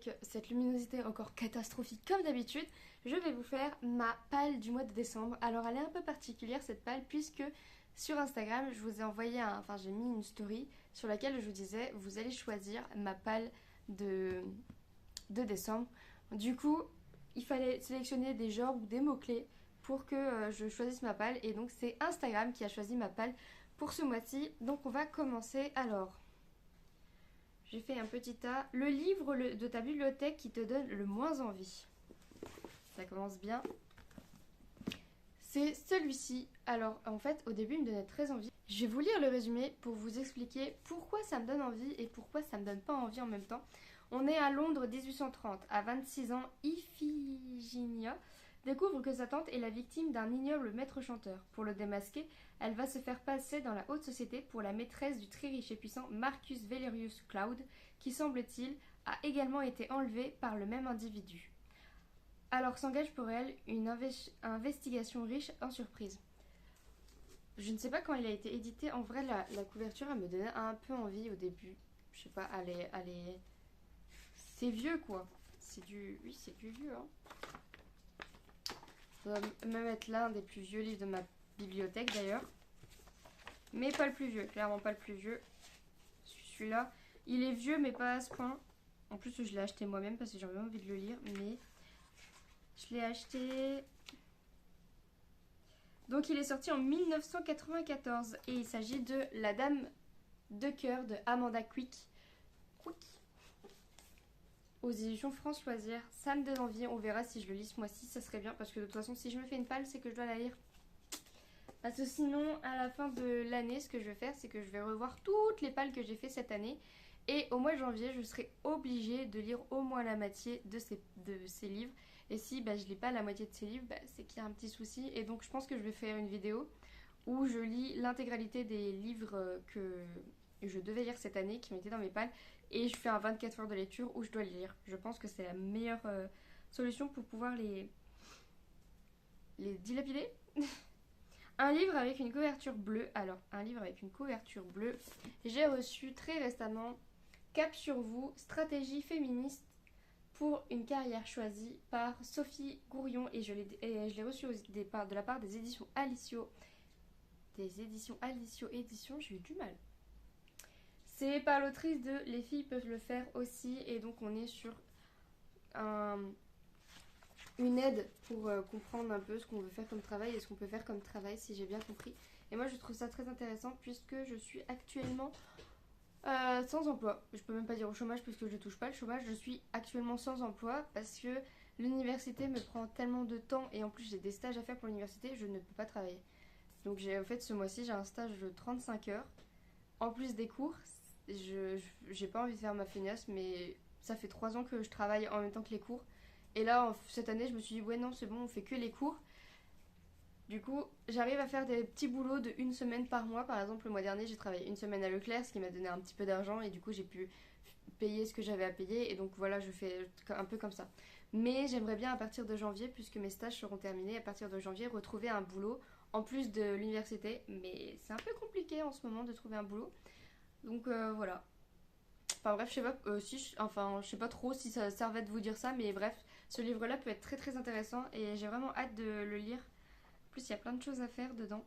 avec cette luminosité encore catastrophique comme d'habitude, je vais vous faire ma palle du mois de décembre. Alors elle est un peu particulière cette palle puisque sur Instagram je vous ai envoyé j'ai mis une story sur laquelle je vous disais vous allez choisir ma palle de décembre. Du coup il fallait sélectionner des genres ou des mots-clés pour que je choisisse ma palle et donc c'est Instagram qui a choisi ma palle pour ce mois-ci. Donc on va commencer alors. J'ai fait un petit tas. Le livre de ta bibliothèque qui te donne le moins envie. Ça commence bien. C'est celui-ci. Alors, en fait, au début, il me donnait très envie. Je vais vous lire le résumé pour vous expliquer pourquoi ça me donne envie et pourquoi ça me donne pas envie en même temps. On est à Londres 1830. À 26 ans, Iphigénia découvre que sa tante est la victime d'un ignoble maître chanteur. Pour le démasquer, elle va se faire passer dans la haute société pour la maîtresse du très riche et puissant Marcus Valerius Cloud, qui semble-t-il a également été enlevé par le même individu. Alors s'engage pour elle une investigation riche en surprises. Je ne sais pas quand il a été édité. En vrai, la couverture, elle me donnait un peu envie au début. Je sais pas, elle est... C'est vieux, quoi. Oui, c'est du vieux, hein. Ça doit même être l'un des plus vieux livres de ma bibliothèque, d'ailleurs. Mais pas le plus vieux, clairement pas le plus vieux. Celui-là, il est vieux, mais pas à ce point. En plus, je l'ai acheté moi-même parce que j'ai vraiment envie de le lire, mais... Je l'ai acheté... Donc il est sorti en 1994 et il s'agit de La Dame de cœur de Amanda Quick. Aux éditions France Loisirs. Ça me donne envie, on verra si je le lis ce mois-ci, ça serait bien parce que de toute façon si je me fais une palle c'est que je dois la lire. Parce que sinon à la fin de l'année ce que je vais faire c'est que je vais revoir toutes les palles que j'ai fait cette année. Et au mois de janvier, je serai obligée de lire au moins la moitié de ces livres. Et si je lis pas la moitié de ces livres, c'est qu'il y a un petit souci. Et donc je pense que je vais faire une vidéo où je lis l'intégralité des livres que je devais lire cette année, qui m'étaient dans mes palles. Et je fais un 24 heures de lecture où je dois les lire. Je pense que c'est la meilleure solution pour pouvoir les dilapider. Un livre avec une couverture bleue. Alors, un livre avec une couverture bleue. J'ai reçu très récemment Cap sur vous, stratégie féministe pour une carrière choisie par Sophie Gourion et je l'ai reçu de la part des éditions Alicio. Des éditions Alicio Éditions, j'ai eu du mal. C'est par l'autrice de Les filles peuvent le faire aussi et donc on est sur une aide pour comprendre un peu ce qu'on veut faire comme travail et ce qu'on peut faire comme travail si j'ai bien compris. Et moi je trouve ça très intéressant puisque je suis actuellement sans emploi. Je peux même pas dire au chômage puisque je touche pas le chômage. Je suis actuellement sans emploi parce que l'université me prend tellement de temps et en plus j'ai des stages à faire pour l'université, je ne peux pas travailler. Donc en fait ce mois-ci j'ai un stage de 35 heures en plus des cours. J'ai pas envie de faire ma feignasse mais ça fait 3 ans que je travaille en même temps que les cours. Et là cette année je me suis dit ouais non c'est bon on fait que les cours. Du coup, j'arrive à faire des petits boulots de une semaine par mois. Par exemple, le mois dernier, j'ai travaillé une semaine à Leclerc, ce qui m'a donné un petit peu d'argent et du coup, j'ai pu payer ce que j'avais à payer. Et donc voilà, je fais un peu comme ça. Mais j'aimerais bien à partir de janvier, puisque mes stages seront terminés, à partir de janvier, retrouver un boulot en plus de l'université. Mais c'est un peu compliqué en ce moment de trouver un boulot. Donc voilà. Enfin bref, je sais pas je sais pas trop si ça servait de vous dire ça, mais bref, ce livre-là peut être très très intéressant et j'ai vraiment hâte de le lire. En plus, il y a plein de choses à faire dedans.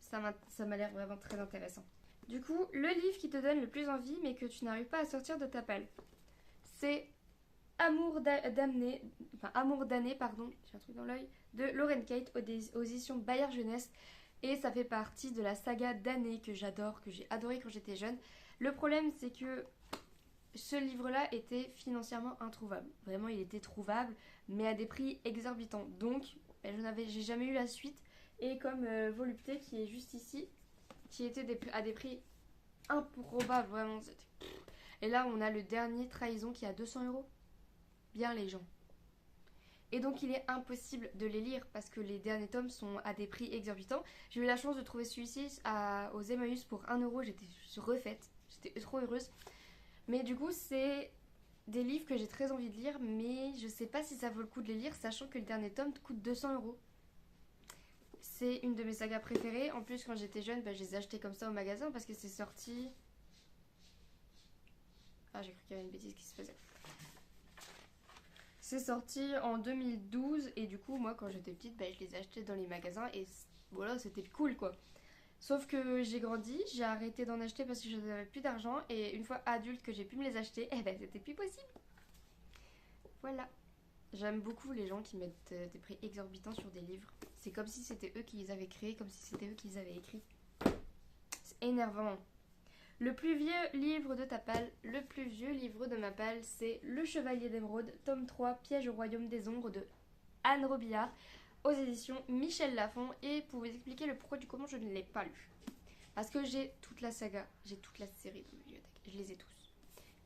Ça m'a l'air vraiment très intéressant. Du coup, le livre qui te donne le plus envie, mais que tu n'arrives pas à sortir de ta palle, c'est Amour damné, Amour damné, pardon, j'ai un truc dans l'œil, de Lauren Kate aux éditions Bayard Jeunesse. Et ça fait partie de la saga d'années que j'adore, que j'ai adoré quand j'étais jeune. Le problème, c'est que ce livre-là était financièrement introuvable. Vraiment, il était trouvable, mais à des prix exorbitants. Donc, j'ai jamais eu la suite. Et comme Volupté, qui est juste ici, qui était à des prix improbables, vraiment. Et là, on a le dernier Trahison qui est à 200 euros. Bien les gens. Et donc, il est impossible de les lire parce que les derniers tomes sont à des prix exorbitants. J'ai eu la chance de trouver celui-ci aux Emmaüs pour 1 euro. J'étais refaite. J'étais trop heureuse. Mais du coup, c'est des livres que j'ai très envie de lire, mais je sais pas si ça vaut le coup de les lire, sachant que le dernier tome coûte 200 euros. C'est une de mes sagas préférées. En plus, quand j'étais jeune, je les ai achetés comme ça au magasin parce que c'est sorti Ah, j'ai cru qu'il y avait une bêtise qui se faisait. C'est sorti en 2012 et du coup, moi, quand j'étais petite, bah, je les achetais dans les magasins et voilà, c'était cool, quoi. Sauf que j'ai grandi, j'ai arrêté d'en acheter parce que je n'avais plus d'argent et une fois adulte que j'ai pu me les acheter, eh ben, c'était plus possible. Voilà. J'aime beaucoup les gens qui mettent des prix exorbitants sur des livres. C'est comme si c'était eux qui les avaient créés, comme si c'était eux qui les avaient écrits. C'est énervant. Le plus vieux livre de Tapal, le plus vieux livre de Mapal, c'est Le Chevalier d'Émeraude, tome 3, Piège au Royaume des Ombres de Anne Robillard, aux éditions Michel Lafon. Et pour vous expliquer le pourquoi du comment, je ne l'ai pas lu. Parce que j'ai toute la saga, j'ai toute la série de bibliothèque. Je les ai tous.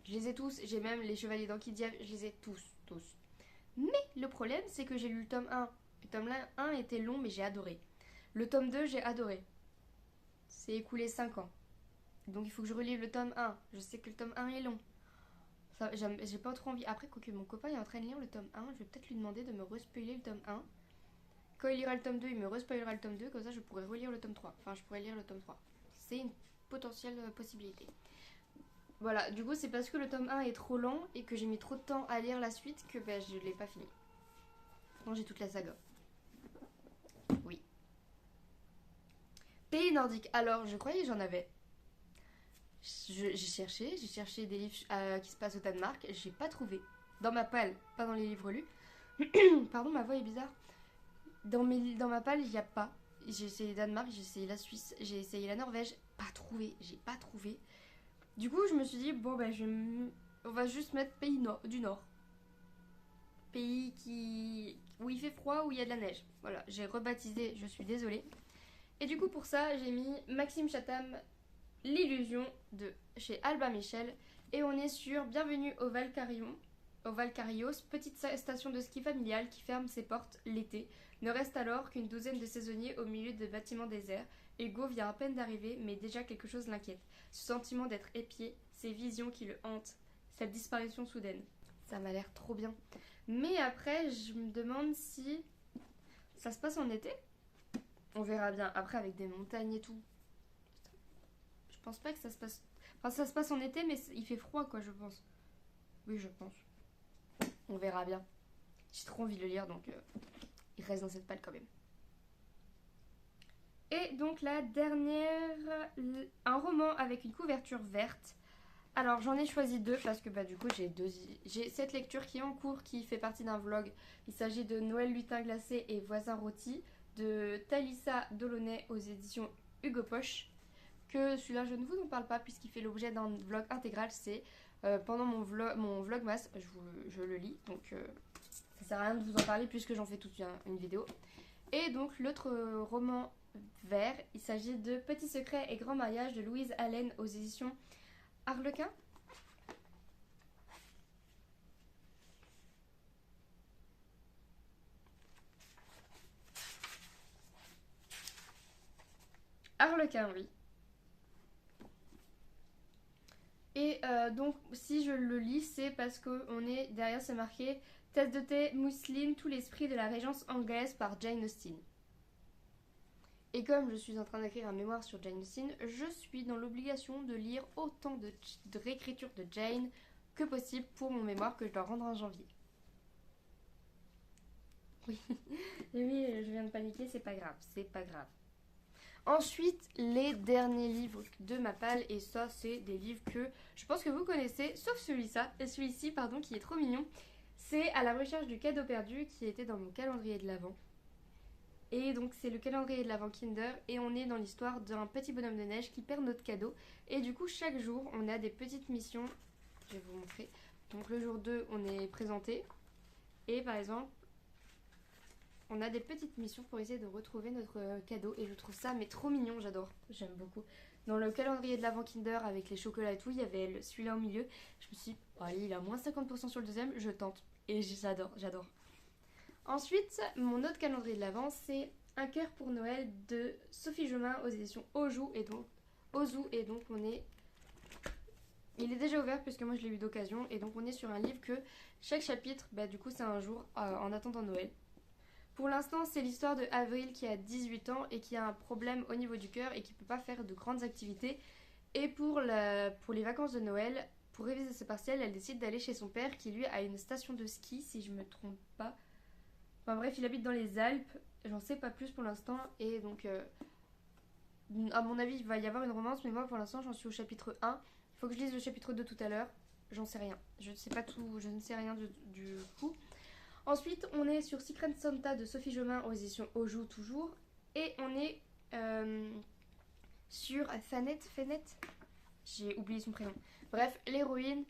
Je les ai tous, j'ai même les Chevaliers d'Anquidiave, je les ai tous. Mais le problème, c'est que j'ai lu le tome 1. Le tome 1 était long, mais j'ai adoré. Le tome 2, j'ai adoré. C'est écoulé 5 ans. Donc il faut que je relive le tome 1. Je sais que le tome 1 est long. J'ai pas trop envie. Après, quoique mon copain est en train de lire le tome 1, je vais peut-être lui demander de me respoiler le tome 1. Quand il lira le tome 2, il me respoilera le tome 2. Comme ça, je pourrais relire le tome 3. Enfin, je pourrais lire le tome 3. C'est une potentielle possibilité. Voilà, du coup, c'est parce que le tome 1 est trop lent et que j'ai mis trop de temps à lire la suite que ben, je l'ai pas fini. Non, j'ai toute la saga. Oui. Pays nordique. Alors, je croyais que j'en avais. J'ai cherché des livres qui se passent au Danemark. J'ai pas trouvé. Dans ma palle, pas dans les livres lus. Pardon, ma voix est bizarre. Dans ma palle, il n'y a pas. J'ai essayé Danemark, j'ai essayé la Suisse, j'ai essayé la Norvège. Pas trouvé, j'ai pas trouvé. Du coup, je me suis dit, bon, ben, on va juste mettre pays du Nord. Pays où il fait froid, où il y a de la neige. Voilà, j'ai rebaptisé, je suis désolée. Et du coup, pour ça, j'ai mis Maxime Chatham, L'illusion de chez Albin Michel. Et on est sur Bienvenue au Valcarios, petite station de ski familiale qui ferme ses portes l'été. Ne reste alors qu'une douzaine de saisonniers au milieu de bâtiments déserts. Hugo vient à peine d'arriver, mais déjà quelque chose l'inquiète. Ce sentiment d'être épié, ces visions qui le hantent, cette disparition soudaine. Ça m'a l'air trop bien. Mais après, je me demande si ça se passe en été. On verra bien. Après, avec des montagnes et tout. Je pense pas que ça se passe... Enfin, ça se passe en été, mais il fait froid, quoi, je pense. Oui, je pense. On verra bien. J'ai trop envie de le lire, donc il reste dans cette palle quand même. Et donc la dernière, un roman avec une couverture verte. Alors j'en ai choisi deux parce que bah, du coup j'ai cette lecture qui est en cours qui fait partie d'un vlog. Il s'agit de Noël lutin glacé et voisin rôti de Thalissa Delaunay aux éditions Hugo Poche. Que celui-là je ne vous en parle pas puisqu'il fait l'objet d'un vlog intégral. C'est pendant mon vlogmas, je le lis. Donc ça sert à rien de vous en parler puisque j'en fais toute une vidéo. Et donc l'autre roman vert, il s'agit de Petits secrets et grands mariages de Louise Allen aux éditions Harlequin. Harlequin, oui. Et donc si je le lis, c'est parce qu'on est derrière, c'est marqué Tasse de thé, mousseline, tout l'esprit de la régence anglaise par Jane Austen. Et comme je suis en train d'écrire un mémoire sur Jane Austen, je suis dans l'obligation de lire autant de réécriture de Jane que possible pour mon mémoire que je dois rendre en janvier. Oui, oui, je viens de paniquer, c'est pas grave, c'est pas grave. Ensuite, les derniers livres de ma palle, et ça, c'est des livres que je pense que vous connaissez, sauf celui-ci, pardon, qui est trop mignon. C'est À la recherche du cadeau perdu qui était dans mon calendrier de l'Avent. Et donc c'est le calendrier de l'Avent Kinder et on est dans l'histoire d'un petit bonhomme de neige qui perd notre cadeau. Et du coup chaque jour on a des petites missions, je vais vous montrer. Donc le jour 2 on est présenté et par exemple on a des petites missions pour essayer de retrouver notre cadeau et je trouve ça mais trop mignon, j'adore, j'aime beaucoup. Dans le calendrier de l'Avent Kinder avec les chocolats et tout, il y avait celui-là au milieu. Je me suis dit, oh, allez il a moins 50% sur le deuxième, je tente. Et j'adore. Ensuite, mon autre calendrier de l'Avent, c'est Un cœur pour Noël de Sophie Jomain aux éditions Ozu. Et donc on est... Il est déjà ouvert puisque moi je l'ai eu d'occasion. Et donc on est sur un livre que chaque chapitre, bah, du coup c'est un jour en attendant Noël. Pour l'instant, c'est l'histoire de Avril qui a 18 ans et qui a un problème au niveau du cœur et qui ne peut pas faire de grandes activités. Et pour les vacances de Noël, pour réviser ses partiels, elle décide d'aller chez son père qui lui a une station de ski, si je me trompe pas. Enfin bref, il habite dans les Alpes, j'en sais pas plus pour l'instant, et donc à mon avis il va y avoir une romance, mais moi pour l'instant j'en suis au chapitre 1. Il faut que je lise le chapitre 2 tout à l'heure, j'en sais rien, je ne sais pas tout, je ne sais rien du coup. Ensuite on est sur Secret Santa de Sophie Jomain aux éditions Oju toujours, et on est sur Fenet, j'ai oublié son prénom. Bref, l'héroïne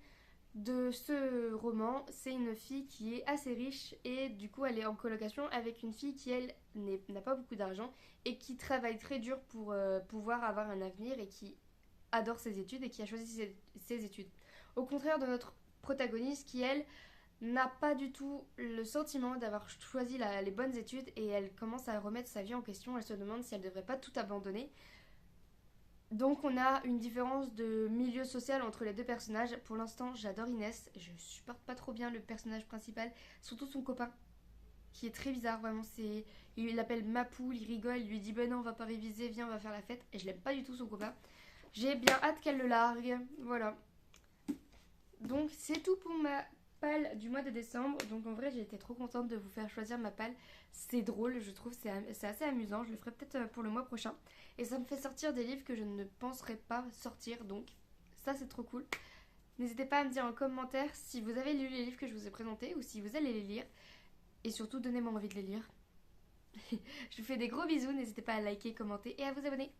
de ce roman, c'est une fille qui est assez riche et du coup elle est en colocation avec une fille qui elle n'a pas beaucoup d'argent et qui travaille très dur pour pouvoir avoir un avenir et qui adore ses études et qui a choisi ses études. Au contraire de notre protagoniste qui elle n'a pas du tout le sentiment d'avoir choisi les bonnes études et elle commence à remettre sa vie en question, elle se demande si elle ne devrait pas tout abandonner. Donc on a une différence de milieu social entre les deux personnages. Pour l'instant, j'adore Inès. Je supporte pas trop bien le personnage principal, surtout son copain, qui est très bizarre. Vraiment, il l'appelle Mapou, il rigole, il lui dit ben non, on va pas réviser, viens, on va faire la fête. Et je l'aime pas du tout son copain. J'ai bien hâte qu'elle le largue. Voilà. Donc c'est tout pour ma palle du mois de décembre. Donc en vrai, j'ai été trop contente de vous faire choisir ma palle. C'est drôle, je trouve, c'est assez amusant. Je le ferai peut-être pour le mois prochain. Et ça me fait sortir des livres que je ne penserais pas sortir. Donc ça, c'est trop cool. N'hésitez pas à me dire en commentaire si vous avez lu les livres que je vous ai présentés ou si vous allez les lire. Et surtout, donnez-moi envie de les lire. Je vous fais des gros bisous. N'hésitez pas à liker, commenter et à vous abonner.